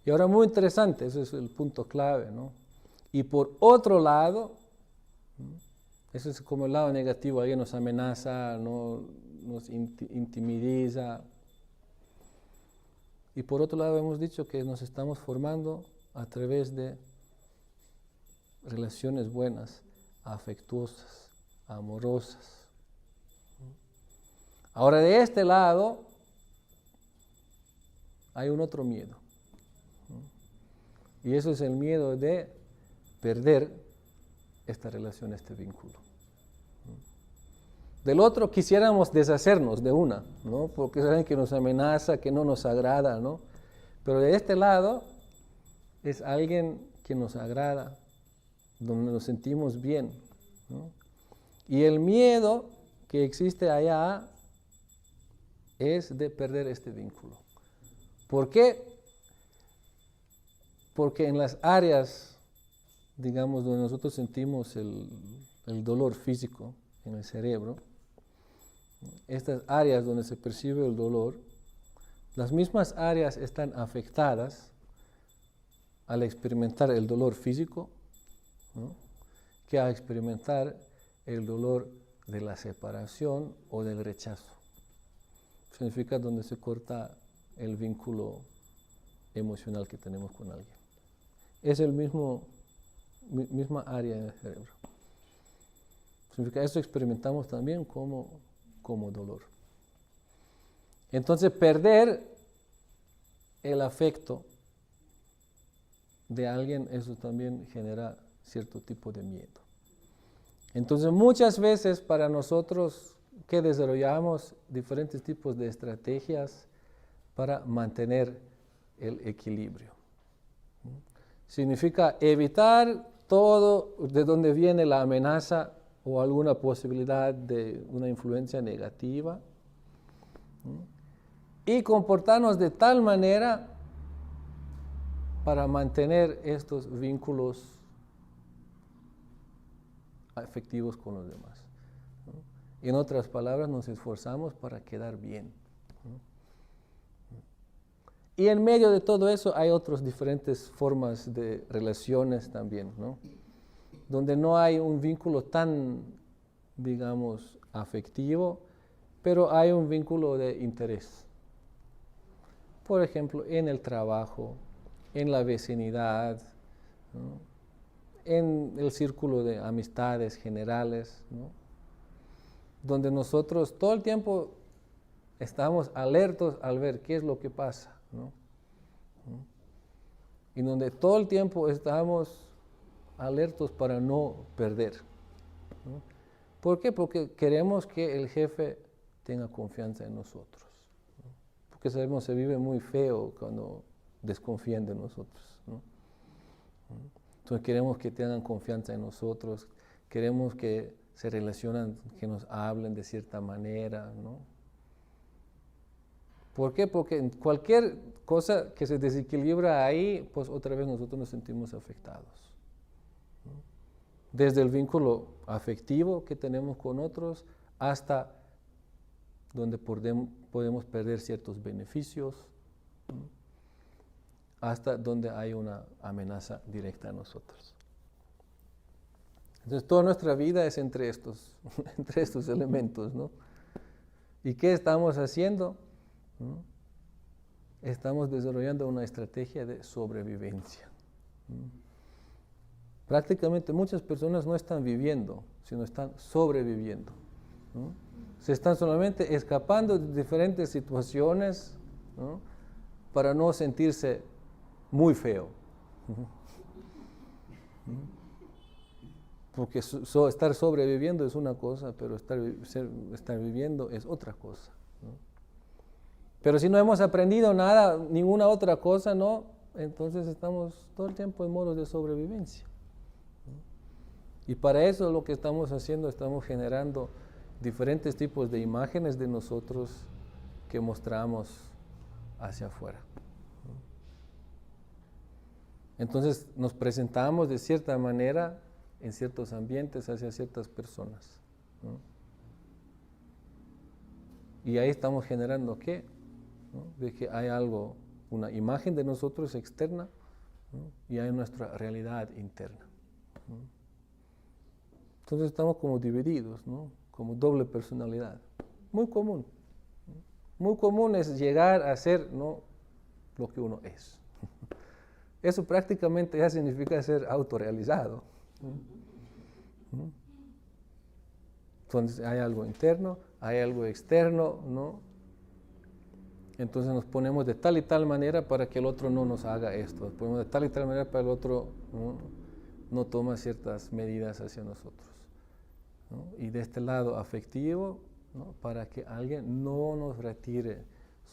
Y ahora, muy interesante, ese es el punto clave, ¿no? Y por otro lado, ¿no? Ese es como el lado negativo, alguien nos amenaza, ¿no? Nos intimidiza. Y por otro lado, hemos dicho que nos estamos formando a través de relaciones buenas, afectuosas, amorosas. Ahora, de este lado hay un otro miedo, y eso es el miedo de perder esta relación, este vínculo. Del otro quisiéramos deshacernos de una, ¿no? Porque saben que nos amenaza, que no nos agrada, ¿no? Pero de este lado es alguien que nos agrada, donde nos sentimos bien, ¿no? Y el miedo que existe allá es de perder este vínculo. ¿Por qué? Porque en las áreas, digamos, donde nosotros sentimos el dolor físico en el cerebro, estas áreas donde se percibe el dolor, las mismas áreas están afectadas al experimentar el dolor físico, ¿no? Que a experimentar el dolor de la separación o del rechazo. Significa donde se corta el vínculo emocional que tenemos con alguien. Es el misma área en el cerebro. Significa, esto experimentamos también como dolor. Entonces, perder el afecto de alguien, eso también genera cierto tipo de miedo. Entonces, muchas veces para nosotros que desarrollamos diferentes tipos de estrategias para mantener el equilibrio. Significa evitar todo de donde viene la amenaza o alguna posibilidad de una influencia negativa, y comportarnos de tal manera para mantener estos vínculos afectivos con los demás, ¿no? En otras palabras, nos esforzamos para quedar bien, ¿no? Y en medio de todo eso hay otras diferentes formas de relaciones también, ¿no? Donde no hay un vínculo tan, digamos, afectivo, pero hay un vínculo de interés. Por ejemplo, en el trabajo, en la vecindad, ¿no? En el círculo de amistades generales, ¿no? Donde nosotros todo el tiempo estamos alertos al ver qué es lo que pasa, ¿no? Y donde todo el tiempo estamos alertos para no perder, ¿no? ¿Por qué? Porque queremos que el jefe tenga confianza en nosotros, ¿no? Porque sabemos que se vive muy feo cuando desconfían de nosotros, ¿no? Entonces queremos que tengan confianza en nosotros, queremos que se relacionen, que nos hablen de cierta manera, ¿no? ¿Por qué? Porque en cualquier cosa que se desequilibra ahí, pues otra vez nosotros nos sentimos afectados, ¿no? Desde el vínculo afectivo que tenemos con otros hasta donde podemos perder ciertos beneficios, ¿no? Hasta donde hay una amenaza directa a nosotros. Entonces toda nuestra vida es entre estos elementos, ¿no? ¿Y qué estamos haciendo? ¿No? Estamos desarrollando una estrategia de sobrevivencia, ¿no? Prácticamente muchas personas no están viviendo, sino están sobreviviendo, ¿no? Se están solamente escapando de diferentes situaciones, ¿no? Para no sentirse muy feo. Porque estar sobreviviendo es una cosa, pero estar viviendo es otra cosa, ¿no? Pero si no hemos aprendido nada, ninguna otra cosa, ¿no? Entonces estamos todo el tiempo en modo de sobrevivencia, ¿no? Y para eso lo que estamos haciendo, estamos generando diferentes tipos de imágenes de nosotros que mostramos hacia afuera. Entonces nos presentamos de cierta manera en ciertos ambientes hacia ciertas personas, ¿no? Y ahí estamos generando ¿qué? ¿No? De que hay algo, una imagen de nosotros externa, ¿no? Y hay nuestra realidad interna, ¿no? Entonces estamos como divididos, ¿no? Como doble personalidad. Muy común, ¿no? Muy común es llegar a ser, ¿no?, lo que uno es. Eso prácticamente ya significa ser autorrealizado, ¿no? Entonces hay algo interno, hay algo externo, ¿no? Entonces nos ponemos de tal y tal manera para que el otro no nos haga esto. Nos ponemos de tal y tal manera para que el otro no tome ciertas medidas hacia nosotros, ¿no? Y de este lado afectivo, ¿no?, para que alguien no nos retire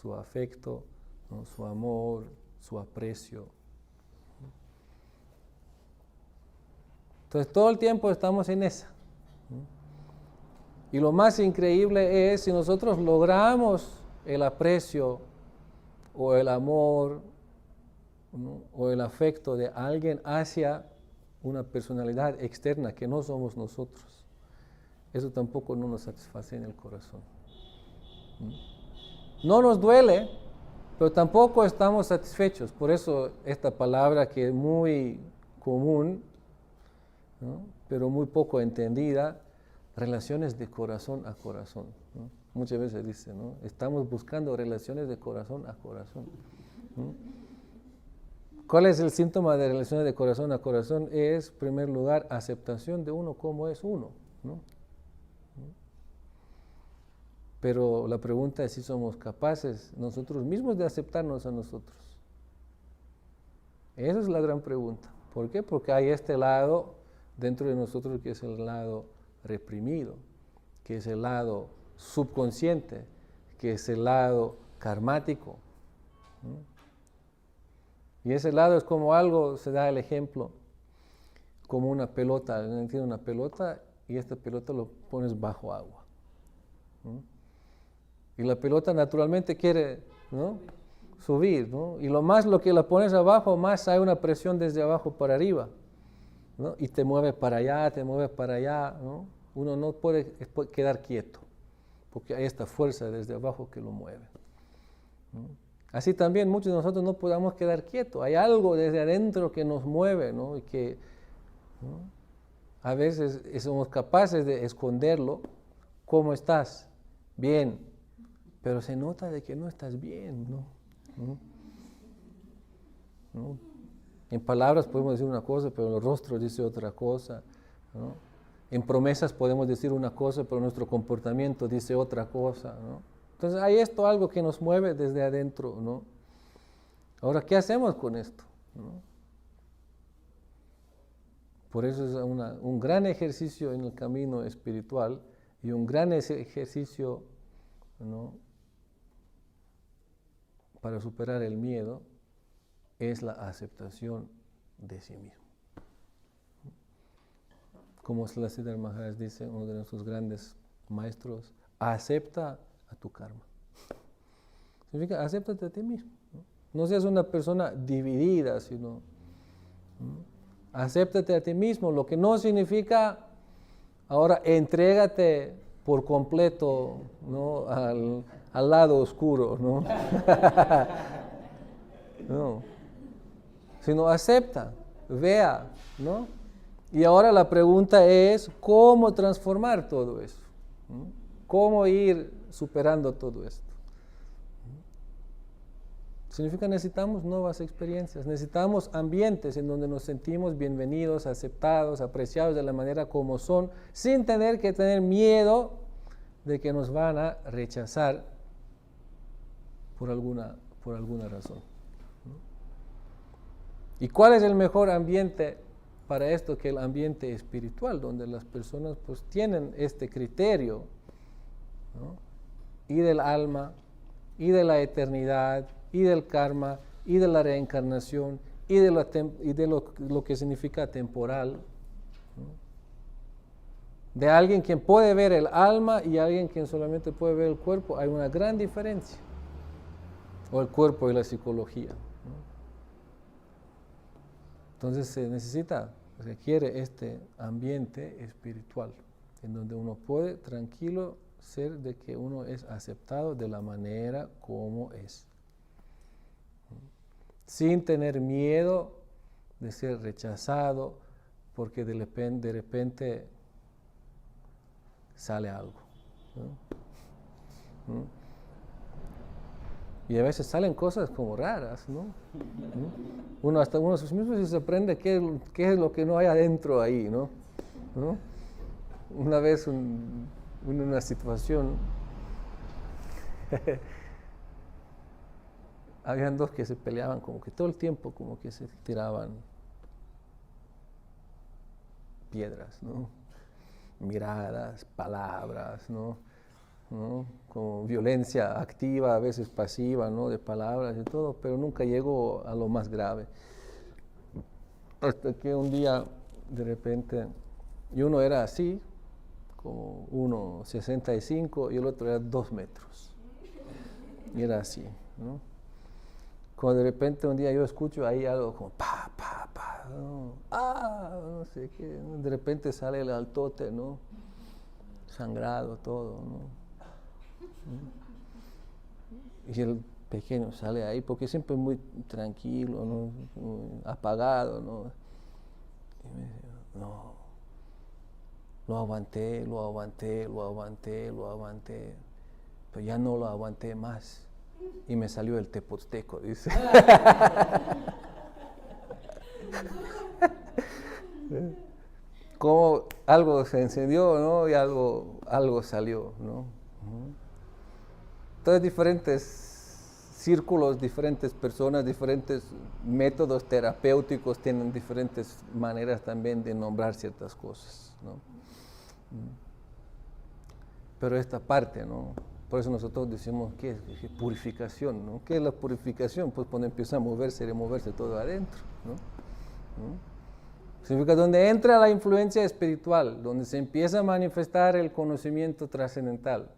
su afecto, ¿no?, su amor, su aprecio. Entonces todo el tiempo estamos en esa, ¿no? Y lo más increíble es si nosotros logramos el aprecio o el amor, ¿no?, o el afecto de alguien hacia una personalidad externa que no somos nosotros. Eso tampoco no nos satisface en el corazón, ¿no? No nos duele, pero tampoco estamos satisfechos. Por eso esta palabra que es muy común, ¿no?, pero muy poco entendida, relaciones de corazón a corazón, ¿no? Muchas veces dice, ¿no?, estamos buscando relaciones de corazón a corazón, ¿no? ¿Cuál es el síntoma de relaciones de corazón a corazón? Es, en primer lugar, aceptación de uno como es uno, ¿no? Pero la pregunta es si somos capaces nosotros mismos de aceptarnos a nosotros. Esa es la gran pregunta. ¿Por qué? Porque hay este lado dentro de nosotros que es el lado reprimido, que es el lado subconsciente, que es el lado karmático, ¿no? Y ese lado es como algo, se da el ejemplo, como una pelota. Tiene una pelota y esta pelota lo pones bajo agua, ¿no? Y la pelota naturalmente quiere, ¿no?, subir, ¿no? Y lo que la pones abajo, más hay una presión desde abajo para arriba, ¿no? Y te mueve para allá, ¿no? Uno no puede quedar quieto, porque hay esta fuerza desde abajo que lo mueve, ¿no? Así también muchos de nosotros no podamos quedar quietos. Hay algo desde adentro que nos mueve, ¿no? Y que, ¿no?, a veces somos capaces de esconderlo. ¿Cómo estás? bien, pero se nota de que no estás bien, ¿no? ¿No? En palabras podemos decir una cosa, pero en los rostros dice otra cosa, ¿no? En promesas podemos decir una cosa, pero nuestro comportamiento dice otra cosa, ¿no? Entonces hay esto algo que nos mueve desde adentro, ¿no? Ahora, ¿qué hacemos con esto? ¿No? Por eso es un gran ejercicio en el camino espiritual y un gran ejercicio, ¿no?, para superar el miedo es la aceptación de sí mismo. Como Siddhartha Maharaj dice, uno de nuestros grandes maestros, acepta a tu karma. Significa, acéptate a ti mismo. No seas una persona dividida, sino acéptate a ti mismo, lo que no significa, ahora entrégate por completo, ¿no?, al lado oscuro, ¿no? No. Sino acepta, vea, ¿no? Y ahora la pregunta es, ¿cómo transformar todo eso? ¿No? ¿Cómo ir superando todo esto? Significa necesitamos nuevas experiencias, necesitamos ambientes en donde nos sentimos bienvenidos, aceptados, apreciados de la manera como son, sin tener que tener miedo de que nos van a rechazar por alguna razón. ¿Y cuál es el mejor ambiente para esto que el ambiente espiritual, donde las personas pues tienen este criterio, ¿no?, y del alma, y de la eternidad, y del karma, y de la reencarnación, y de lo que significa temporal, ¿no?, de alguien quien puede ver el alma y alguien quien solamente puede ver el cuerpo? Hay una gran diferencia, o el cuerpo y la psicología, ¿no? Entonces se requiere este ambiente espiritual, en donde uno puede tranquilo ser de que uno es aceptado de la manera como es, sin tener miedo de ser rechazado, porque de repente sale algo, ¿no? Y a veces salen cosas como raras, ¿no? Uno mismo se sorprende qué es lo que no hay adentro ahí, ¿no? Una vez en una situación habían dos que se peleaban como que todo el tiempo, como que se tiraban piedras, ¿no? Miradas, palabras, ¿no? Como violencia activa, a veces pasiva, ¿no?, de palabras y todo, pero nunca llegó a lo más grave. Hasta que un día, de repente, y uno era así, como 1,65, y el otro era 2 metros. Y era así, ¿no? Cuando de repente un día yo escucho ahí algo como pa, pa, pa, ¿no? No sé qué, de repente sale el altote, ¿no?, sangrado todo, ¿no? Y el pequeño sale ahí porque siempre muy tranquilo, ¿no?, muy apagado, ¿no? Y me dice, no, lo aguanté, pero ya no lo aguanté más y me salió el tepozteco, dice. Como algo se encendió, ¿no?, y algo salió, ¿no? Entonces diferentes círculos, diferentes personas, diferentes métodos terapéuticos tienen diferentes maneras también de nombrar ciertas cosas, ¿no? Pero esta parte, ¿no? Por eso nosotros decimos, ¿qué es purificación, ¿no? ¿Qué es la purificación? Pues cuando empieza a moverse y removerse todo adentro, ¿no? Significa donde entra la influencia espiritual, donde se empieza a manifestar el conocimiento trascendental,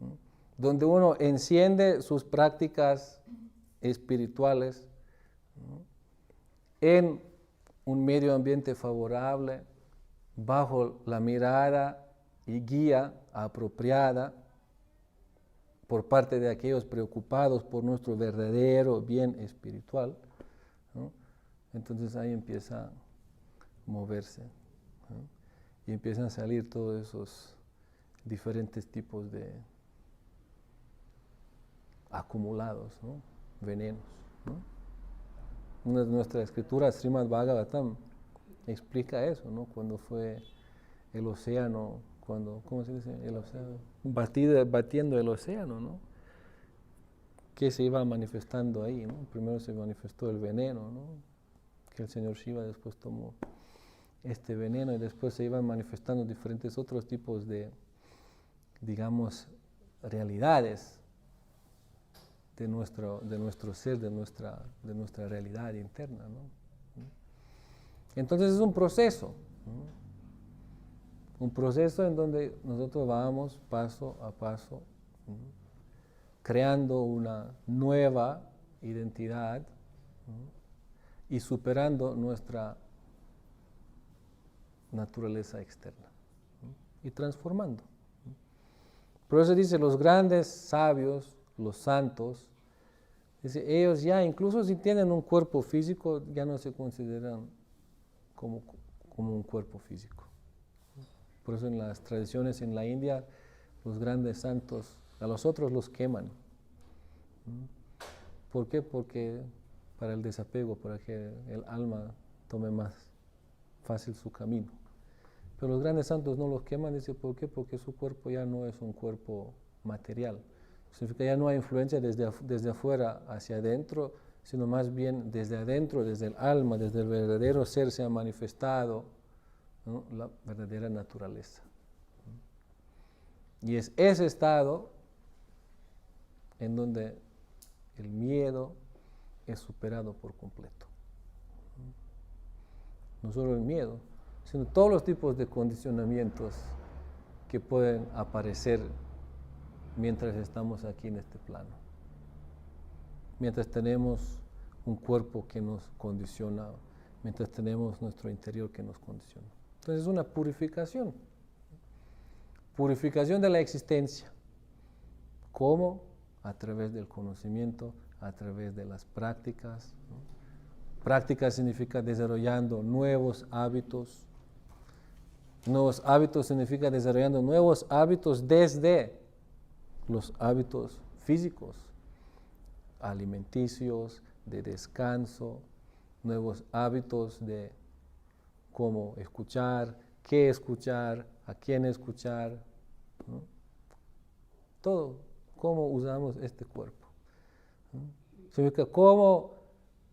¿no?, donde uno enciende sus prácticas espirituales, ¿no?, en un medio ambiente favorable, bajo la mirada y guía apropiada por parte de aquellos preocupados por nuestro verdadero bien espiritual, ¿no? Entonces ahí empieza a moverse, ¿no?, y empiezan a salir todos esos diferentes tipos de acumulados, ¿no? Venenos, ¿no? Una de nuestras escrituras, Srimad Bhagavatam, explica eso, ¿no? Cuando fue el océano, ¿cómo se dice? El océano, batiendo el océano, ¿no? Que se iba manifestando ahí, ¿no? Primero se manifestó el veneno, ¿no? Que el señor Shiva después tomó este veneno y después se iban manifestando diferentes otros tipos de, digamos, realidades de nuestro ser, de nuestra realidad interna, ¿no? Entonces es un proceso, ¿no? Un proceso en donde nosotros vamos paso a paso, ¿no? Creando una nueva identidad, ¿no? Y superando nuestra naturaleza externa, ¿no? Y transformando, ¿no? Por eso dice, los grandes sabios, los santos, dice, ellos ya, incluso si tienen un cuerpo físico, ya no se consideran como un cuerpo físico. Por eso en las tradiciones en la India, los grandes santos, a los otros los queman. ¿Por qué? Porque para el desapego, para que el alma tome más fácil su camino. Pero los grandes santos no los queman, dice, ¿por qué? Porque su cuerpo ya no es un cuerpo material. Significa ya no hay influencia desde afuera hacia adentro, sino más bien desde adentro, desde el alma, desde el verdadero ser se ha manifestado, ¿no? La verdadera naturaleza. Y es ese estado en donde el miedo es superado por completo. No solo el miedo, sino todos los tipos de condicionamientos que pueden aparecer mientras estamos aquí en este plano. Mientras tenemos un cuerpo que nos condiciona, mientras tenemos nuestro interior que nos condiciona. Entonces es una purificación. Purificación de la existencia. ¿Cómo? A través del conocimiento, a través de las prácticas, ¿no? Práctica significa desarrollando nuevos hábitos. Nuevos hábitos significa desarrollando nuevos hábitos desde los hábitos físicos, alimenticios, de descanso, nuevos hábitos de cómo escuchar, qué escuchar, a quién escuchar, ¿no? Todo, cómo usamos este cuerpo, ¿no? Significa cómo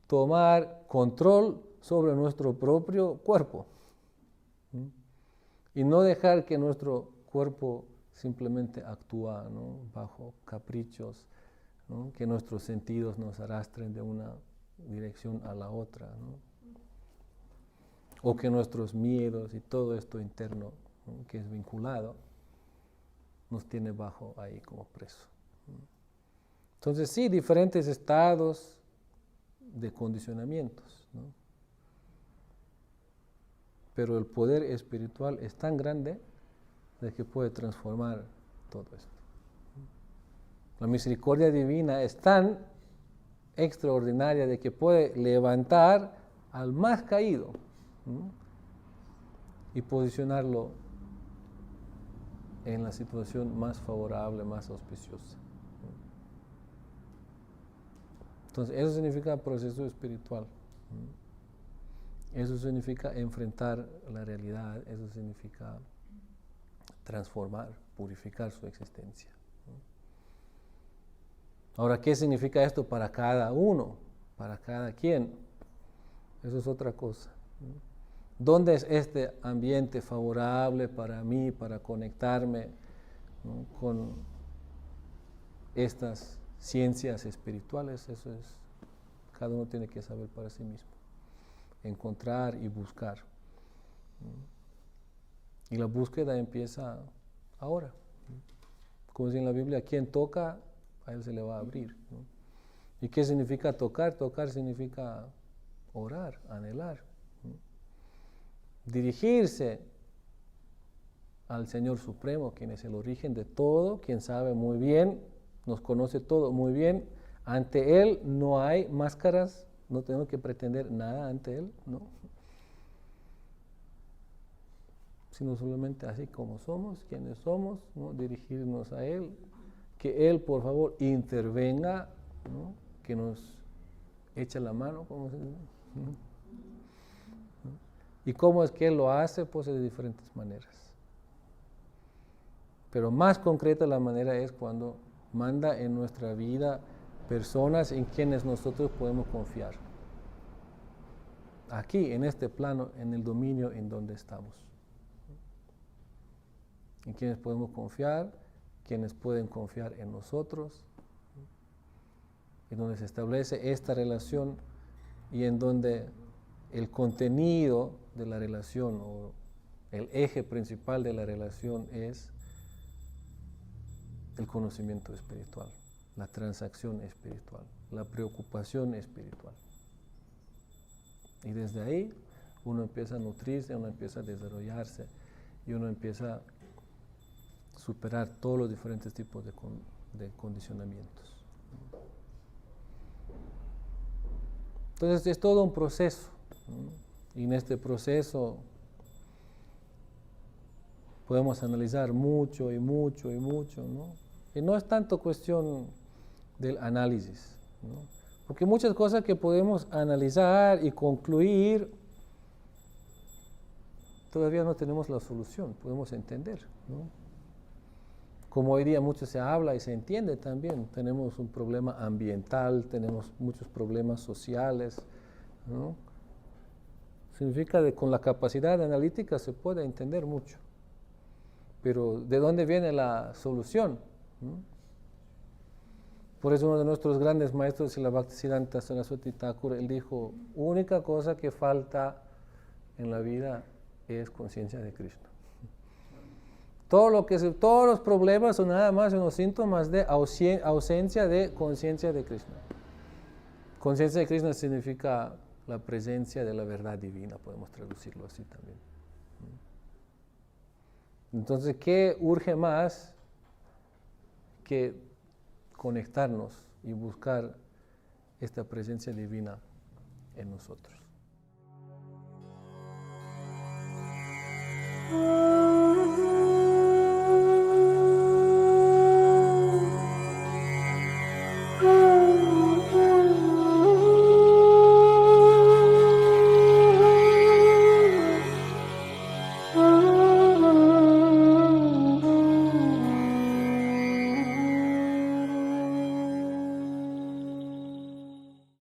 tomar control sobre nuestro propio cuerpo, ¿no? Y no dejar que nuestro cuerpo simplemente actúa, ¿no? Bajo caprichos, ¿no? Que nuestros sentidos nos arrastren de una dirección a la otra, ¿no? O que nuestros miedos y todo esto interno, ¿no? Que es vinculado, nos tiene bajo ahí como preso, ¿no? Entonces sí, diferentes estados de condicionamientos, ¿no? Pero el poder espiritual es tan grande de que puede transformar todo esto. La misericordia divina es tan extraordinaria de que puede levantar al más caído, ¿no? Y posicionarlo en la situación más favorable, más auspiciosa, ¿no? Entonces, eso significa proceso espiritual, ¿no? Eso significa enfrentar la realidad, eso significa transformar, purificar su existencia, ¿no? Ahora, ¿qué significa esto para cada uno, para cada quien? Eso es otra cosa, ¿no? ¿Dónde es este ambiente favorable para mí, para conectarme, ¿no? Con estas ciencias espirituales? Eso es, cada uno tiene que saber para sí mismo, encontrar y buscar, ¿no? Y la búsqueda empieza ahora, ¿no? Como dice en la Biblia, quien toca, a él se le va a abrir, ¿no? ¿Y qué significa tocar? Tocar significa orar, anhelar, ¿no? Dirigirse al Señor Supremo, quien es el origen de todo, quien sabe muy bien, nos conoce todo muy bien. Ante Él no hay máscaras, no tenemos que pretender nada ante Él, ¿no? Sino solamente así como somos, quienes somos, ¿no? Dirigirnos a Él que Él, por favor, intervenga, ¿no? Que nos eche la mano, ¿cómo se dice? ¿No? ¿Y cómo es que Él lo hace? Pues de diferentes maneras. Pero más concreta la manera es cuando manda en nuestra vida personas en quienes nosotros podemos confiar. Aquí, en este plano, en el dominio en donde estamos. En quienes podemos confiar, quienes pueden confiar en nosotros, en donde se establece esta relación y en donde el contenido de la relación o el eje principal de la relación es el conocimiento espiritual, la transacción espiritual, la preocupación espiritual. Y desde ahí uno empieza a nutrirse, uno empieza a desarrollarse y uno empieza a superar todos los diferentes tipos de condicionamientos. Entonces es todo un proceso, ¿no? Y en este proceso podemos analizar mucho y mucho y mucho, ¿no? Y no es tanto cuestión del análisis, ¿no? Porque muchas cosas que podemos analizar y concluir, todavía no tenemos la solución, podemos entender, ¿no? Como hoy día mucho se habla y se entiende también, tenemos un problema ambiental, tenemos muchos problemas sociales, ¿no? Significa que con la capacidad analítica se puede entender mucho. Pero ¿de dónde viene la solución? ¿No? Por eso uno de nuestros grandes maestros, Srila Bhaktisiddhanta Saraswati Thakur, él dijo, única cosa que falta en la vida es conciencia de Krishna. Todos los problemas son nada más unos síntomas de ausencia de conciencia de Krishna. Conciencia de Krishna significa la presencia de la verdad divina, podemos traducirlo así también. Entonces, ¿qué urge más que conectarnos y buscar esta presencia divina en nosotros?